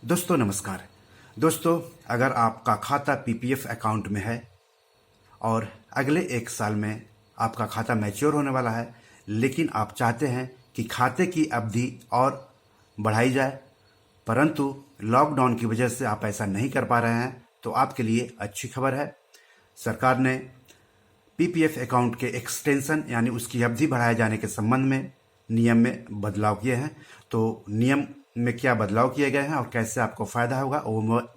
दोस्तों नमस्कार। दोस्तों, अगर आपका खाता पीपीएफ अकाउंट में है और अगले एक साल में आपका खाता मैच्योर होने वाला है, लेकिन आप चाहते हैं कि खाते की अवधि और बढ़ाई जाए, परंतु लॉकडाउन की वजह से आप ऐसा नहीं कर पा रहे हैं, तो आपके लिए अच्छी खबर है। सरकार ने पीपीएफ अकाउंट के एक्सटेंशन यानी उसकी अवधि बढ़ाए जाने के संबंध में नियम में बदलाव किए हैं। तो नियम में क्या बदलाव किए गए हैं और कैसे आपको फायदा होगा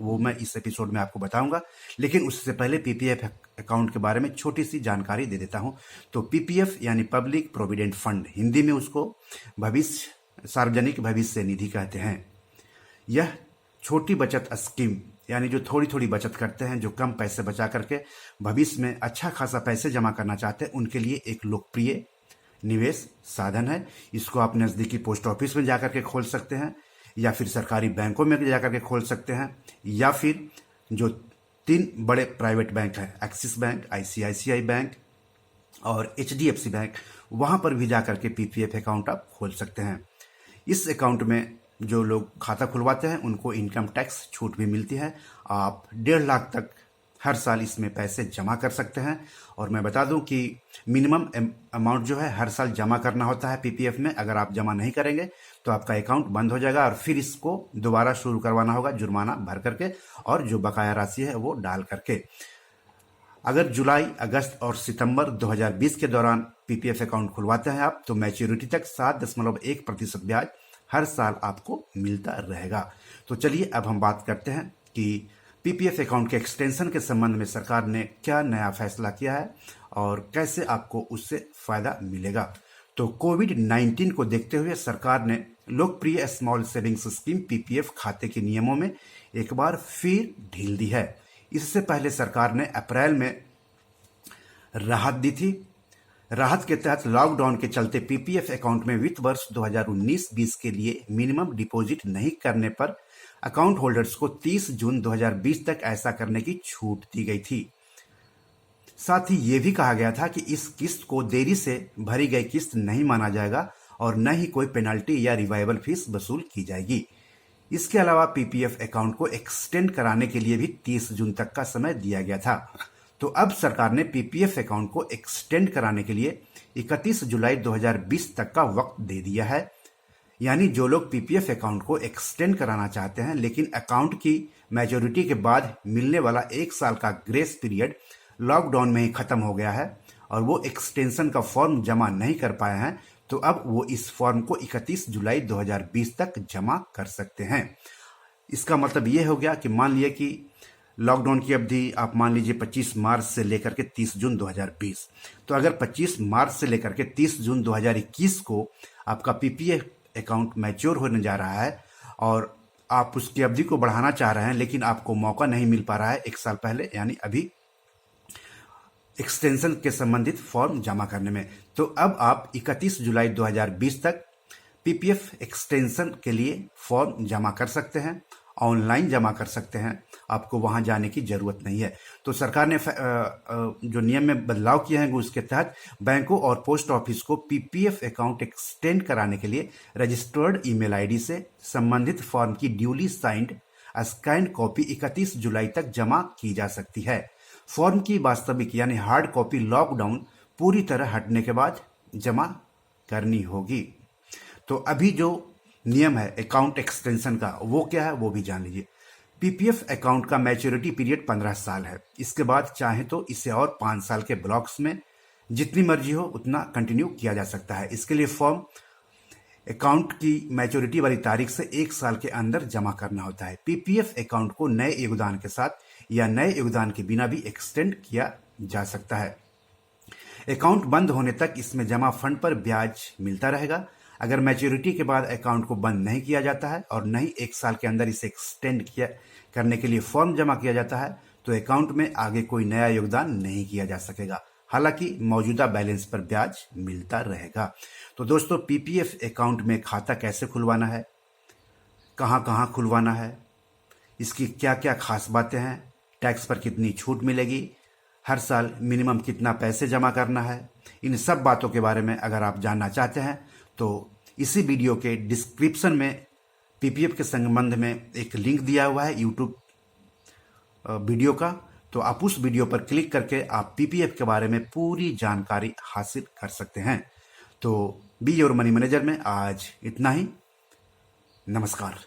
वो मैं इस एपिसोड में आपको बताऊंगा। लेकिन उससे पहले पीपीएफ अकाउंट के बारे में छोटी सी जानकारी दे देता हूं। तो पीपीएफ यानी पब्लिक प्रोविडेंट फंड, हिंदी में उसको भविष्य सार्वजनिक भविष्य निधि कहते हैं। यह छोटी बचत स्कीम यानी जो थोड़ी थोड़ी बचत करते हैं, जो कम पैसे बचा करके भविष्य में अच्छा खासा पैसे जमा करना चाहते हैं, उनके लिए एक लोकप्रिय निवेश साधन है। इसको आप नज़दीकी पोस्ट ऑफिस में जाकर के खोल सकते हैं, या फिर सरकारी बैंकों में जाकर के खोल सकते हैं, या फिर जो 3 बड़े प्राइवेट बैंक हैं, एक्सिस बैंक, आईसीआईसीआई बैंक और एचडीएफसी बैंक, वहां पर भी जाकर के पीपीएफ अकाउंट आप खोल सकते हैं। इस अकाउंट में जो लोग खाता खुलवाते हैं उनको इनकम टैक्स छूट भी मिलती है। आप 1.5 लाख तक हर साल इसमें पैसे जमा कर सकते हैं। और मैं बता दूं कि मिनिमम अमाउंट जो है हर साल जमा करना होता है पीपीएफ में। अगर आप जमा नहीं करेंगे तो आपका अकाउंट बंद हो जाएगा और फिर इसको दोबारा शुरू करवाना होगा जुर्माना भर करके, और जो बकाया राशि है वो डाल करके। अगर जुलाई, अगस्त और सितंबर 2020 के दौरान पीपीएफ अकाउंट खुलवाते हैं आप, तो मैच्योरिटी तक 7.1% ब्याज हर साल आपको मिलता रहेगा। तो चलिए अब हम बात करते हैं कि पीपीएफ अकाउंट के एक्सटेंशन के संबंध में सरकार ने क्या नया फैसला किया है और कैसे आपको उससे फायदा मिलेगा। तो कोविड-19 को देखते हुए सरकार ने लोकप्रिय स्मॉल सेविंग्स स्कीम पीपीएफ खाते के नियमों में एक बार फिर ढील दी है। इससे पहले सरकार ने अप्रैल में राहत दी थी। राहत के तहत लॉकडाउन के चलते पीपीएफ अकाउंट में वित्त वर्ष 2019-20 के लिए मिनिमम डिपॉजिट नहीं करने पर अकाउंट होल्डर्स को 30 जून 2020 तक ऐसा करने की छूट दी गई थी। साथ ही ये भी कहा गया था कि इस किस्त को देरी से भरी गई किस्त नहीं माना जाएगा और न ही कोई पेनल्टी या रिवाइवल फीस वसूल की जाएगी। इसके अलावा पीपीएफ अकाउंट को एक्सटेंड कराने के लिए भी 30 जून तक का समय दिया गया था। तो अब सरकार ने पीपीएफ अकाउंट को एक्सटेंड कराने के लिए 31 जुलाई 2020 तक का वक्त दे दिया है। यानी जो लोग पीपीएफ अकाउंट को एक्सटेंड कराना चाहते हैं, लेकिन अकाउंट की मैच्योरिटी के बाद मिलने वाला 1 साल का ग्रेस पीरियड लॉकडाउन में ही खत्म हो गया है और वो एक्सटेंशन का फॉर्म जमा नहीं कर पाए हैं, तो अब वो इस फॉर्म को 31 जुलाई 2020 तक जमा कर सकते हैं। इसका मतलब ये हो गया कि मान लीजिए कि लॉकडाउन की अवधि आप मान लीजिए 25 मार्च से लेकर के 30 जून 2020, तो अगर 25 मार्च से लेकर के 30 जून 2021 को आपका पीपीएफ अकाउंट मैच्योर होने जा रहा है और आप उसकी अवधि को बढ़ाना चाह रहे हैं, लेकिन आपको मौका नहीं मिल पा रहा है एक साल पहले यानी अभी एक्सटेंशन के संबंधित फॉर्म जमा करने में, तो अब आप 31 जुलाई 2020 तक पीपीएफ एक्सटेंशन के लिए फॉर्म जमा कर सकते हैं। ऑनलाइन जमा कर सकते हैं, आपको वहां जाने की जरूरत नहीं है। तो सरकार ने जो नियम में बदलाव किए हैं उसके तहत बैंकों और पोस्ट ऑफिस को पीपीएफ अकाउंट एक्सटेंड कराने के लिए रजिस्टर्ड ईमेल आईडी से संबंधित फॉर्म की ड्यूली साइंड स्कैन्ड कॉपी 31 जुलाई तक जमा की जा सकती है। फॉर्म की वास्तविक यानी हार्ड कॉपी लॉकडाउन पूरी तरह हटने के बाद जमा करनी होगी। तो अभी जो नियम है अकाउंट एक्सटेंशन का वो क्या है वो भी जान लीजिए। पीपीएफ अकाउंट का मैच्योरिटी पीरियड 15 साल है। इसके बाद चाहे तो इसे और 5 साल के ब्लॉक्स में जितनी मर्जी हो उतना कंटिन्यू किया जा सकता है। इसके लिए फॉर्म अकाउंट की मैच्योरिटी वाली तारीख से 1 साल के अंदर जमा करना होता है। पीपीएफ अकाउंट को नए योगदान के साथ या नए योगदान के बिना भी एक्सटेंड किया जा सकता है। अकाउंट बंद होने तक इसमें जमा फंड पर ब्याज मिलता रहेगा। अगर मैच्योरिटी के बाद अकाउंट को बंद नहीं किया जाता है और नहीं 1 साल के अंदर इसे एक्सटेंड किया करने के लिए फॉर्म जमा किया जाता है, तो अकाउंट में आगे कोई नया योगदान नहीं किया जा सकेगा। हालांकि मौजूदा बैलेंस पर ब्याज मिलता रहेगा। तो दोस्तों, पीपीएफ अकाउंट में खाता कैसे खुलवाना है, कहां कहां खुलवाना है, इसकी क्या क्या खास बातें हैं, टैक्स पर कितनी छूट मिलेगी, हर साल मिनिमम कितना पैसे जमा करना है, इन सब बातों के बारे में अगर आप जानना चाहते हैं तो इसी वीडियो के डिस्क्रिप्शन में पीपीएफ के संबंध में एक लिंक दिया हुआ है यूट्यूब वीडियो का, तो आप उस वीडियो पर क्लिक करके आप पीपीएफ के बारे में पूरी जानकारी हासिल कर सकते हैं। तो बी योर मनी मैनेजर में आज इतना ही। नमस्कार।